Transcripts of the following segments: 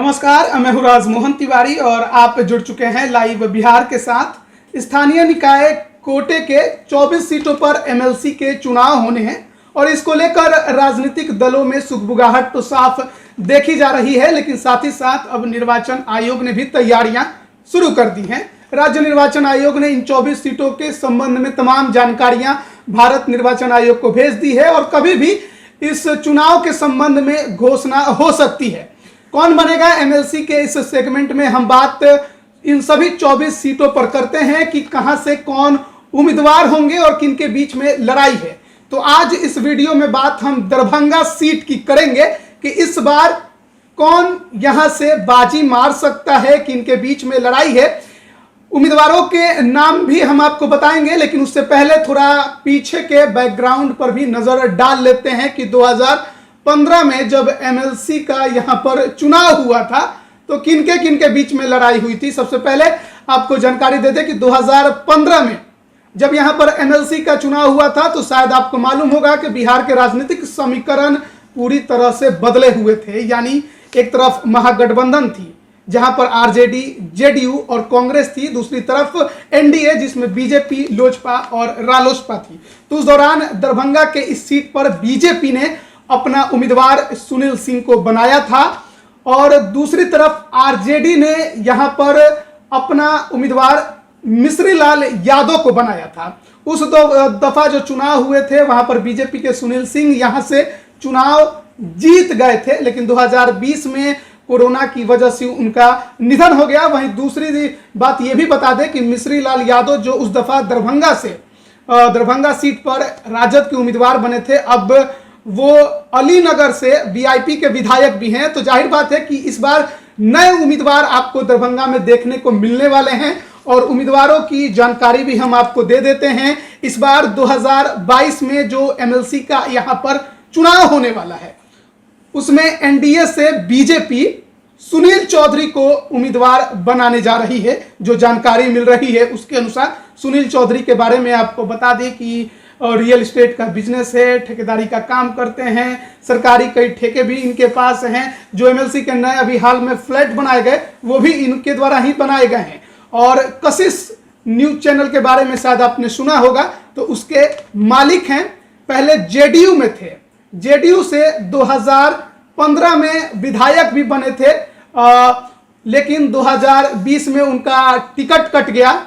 नमस्कार, मैं हूं राजमोहन तिवारी और आप जुड़ चुके हैं लाइव बिहार के साथ। स्थानीय निकाय कोटे के 24 सीटों पर एमएलसी के चुनाव होने हैं और इसको लेकर राजनीतिक दलों में सुगबुगाहट तो साफ देखी जा रही है, लेकिन साथ ही साथ अब निर्वाचन आयोग ने भी तैयारियां शुरू कर दी हैं। राज्य निर्वाचन आयोग ने इन 24 सीटों के संबंध में तमाम जानकारियां भारत निर्वाचन आयोग को भेज दी है और कभी भी इस चुनाव के संबंध में घोषणा हो सकती है। कौन बनेगा एमएलसी के इस सेगमेंट में हम बात इन सभी 24 सीटों पर करते हैं कि कहां से कौन उम्मीदवार होंगे और किन के बीच में लड़ाई है। तो आज इस वीडियो में बात हम दरभंगा सीट की करेंगे कि इस बार कौन यहां से बाजी मार सकता है, किन के बीच में लड़ाई है। उम्मीदवारों के नाम भी हम आपको बताएंगे, लेकिन उससे पहले थोड़ा पीछे के बैकग्राउंड पर भी नजर डाल लेते हैं कि 2015 में जब एमएलसी का यहां पर चुनाव हुआ था तो किनके बीच में लड़ाई हुई थी। सबसे पहले आपको जानकारी दे दें कि 2015 में जब यहां पर एमएलसी का चुनाव हुआ था तो शायद आपको मालूम होगा कि बिहार के राजनीतिक समीकरण पूरी तरह से बदले हुए थे। यानी एक तरफ महागठबंधन थी जहां पर आरजेडी, जेडीयू और कांग्रेस थी, दूसरी तरफ एनडीए जिसमें बीजेपी, लोजपा और रालोसपा थी। तो उस दौरान दरभंगा के इस सीट पर बीजेपी ने अपना उम्मीदवार सुनील सिंह को बनाया था और दूसरी तरफ आरजेडी ने यहां पर अपना उम्मीदवार मिश्री लाल यादव को बनाया था। उस दफा जो चुनाव हुए थे वहां पर बीजेपी के सुनील सिंह यहां से चुनाव जीत गए थे, लेकिन 2020 में कोरोना की वजह से उनका निधन हो गया। वहीं दूसरी बात यह भी बता दें कि मिश्री लाल यादव जो उस दफा दरभंगा सीट पर राजद के उम्मीदवार बने थे, अब वो अलीनगर से वीआईपी के विधायक भी हैं। तो जाहिर बात है कि इस बार नए उम्मीदवार आपको दरभंगा में देखने को मिलने वाले हैं और उम्मीदवारों की जानकारी भी हम आपको दे देते हैं। इस बार 2022 में जो एमएलसी का यहां पर चुनाव होने वाला है उसमें एनडीए से बीजेपी सुनील चौधरी को उम्मीदवार बनाने जा रही है। जो जानकारी मिल रही है उसके अनुसार सुनील चौधरी के बारे में आपको बता दें कि रियल एस्टेट का बिजनेस है, ठेकेदारी का काम करते हैं, सरकारी कई ठेके भी इनके पास हैं। जो एमएलसी के नए अभी हाल में फ्लैट बनाए गए वो भी इनके द्वारा ही बनाए गए हैं। और कशिश न्यूज चैनल के बारे में शायद आपने सुना होगा, तो उसके मालिक हैं, पहले जेडीयू में थे, जेडीयू से 2015 में विधायक भी बने थे, लेकिन 2020 में उनका टिकट कट गया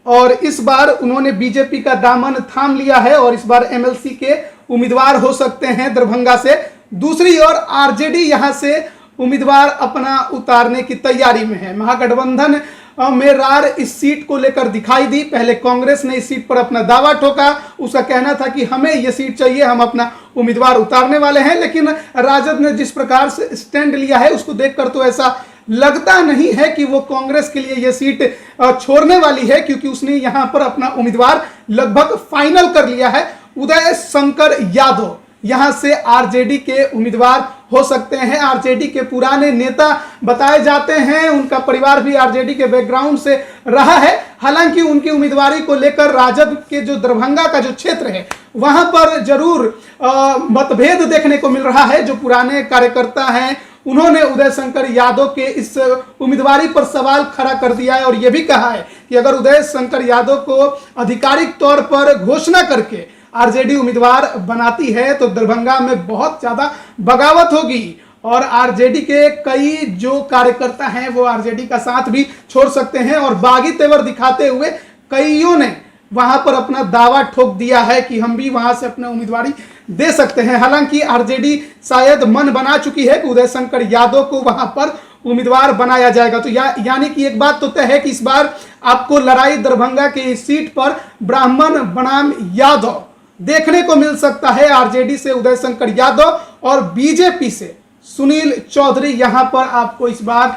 और इस बार उन्होंने बीजेपी का दामन थाम लिया है और इस बार एमएलसी के उम्मीदवार हो सकते हैं दरभंगा से। दूसरी ओर आरजेडी यहां से उम्मीदवार अपना उतारने की तैयारी में है। महागठबंधन में रार इस सीट को लेकर दिखाई दी। पहले कांग्रेस ने इस सीट पर अपना दावा ठोका, उसका कहना था कि हमें यह सीट चाहिए, हम अपना उम्मीदवार उतारने वाले हैं। लेकिन राजद ने जिस प्रकार से स्टैंड लिया है उसको देखकर तो ऐसा लगता नहीं है कि वो कांग्रेस के लिए यह सीट छोड़ने वाली है, क्योंकि उसने यहां पर अपना उम्मीदवार लगभग फाइनल कर लिया है। उदय शंकर यादव यहां से आरजेडी के उम्मीदवार हो सकते हैं। आरजेडी के पुराने नेता बताए जाते हैं, उनका परिवार भी आरजेडी के बैकग्राउंड से रहा है। हालांकि उनकी उम्मीदवारी को लेकर राजद के जो दरभंगा का जो क्षेत्र है वहां पर जरूर मतभेद देखने को मिल रहा है। जो पुराने कार्यकर्ता हैं उन्होंने उदय शंकर यादव के इस उम्मीदवारी पर सवाल खड़ा कर दिया है और यह भी कहा है कि अगर उदय शंकर यादव को आधिकारिक तौर पर घोषणा करके आरजेडी उम्मीदवार बनाती है तो दरभंगा में बहुत ज्यादा बगावत होगी और आरजेडी के कई जो कार्यकर्ता हैं वो आरजेडी का साथ भी छोड़ सकते हैं और बागी तेवर दिखाते हुए कईयों ने वहां पर अपना दावा ठोक दिया है कि हम भी वहां से अपना उम्मीदवारी दे सकते हैं। हालांकि आरजेडी शायद मन बना चुकी है कि उदय शंकर यादव को वहां पर उम्मीदवार बनाया जाएगा। तो यानी कि एक बात तो तय है कि इस बार आपको लड़ाई दरभंगा के इस सीट पर ब्राह्मण बनाम यादव देखने को मिल सकता है। आरजेडी से उदय शंकर यादव और बीजेपी से सुनील चौधरी यहां पर आपको इस बार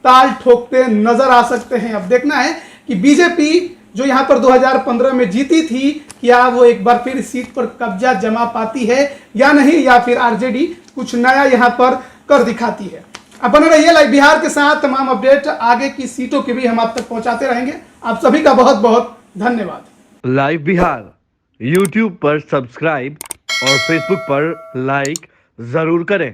ताल ठोकते नजर आ सकते हैं। अब देखना है कि बीजेपी जो यहां पर 2015 में जीती थी, क्या वो एक बार फिर सीट पर कब्जा जमा पाती है या नहीं, या फिर आरजेडी कुछ नया यहां पर कर दिखाती है। अब बने रहिए लाइव बिहार के साथ, तमाम अपडेट आगे की सीटों के भी हम आप तक पहुंचाते रहेंगे। आप सभी का बहुत बहुत धन्यवाद। लाइव बिहार यूट्यूब पर सब्सक्राइब और फेसबुक पर लाइक जरूर करें।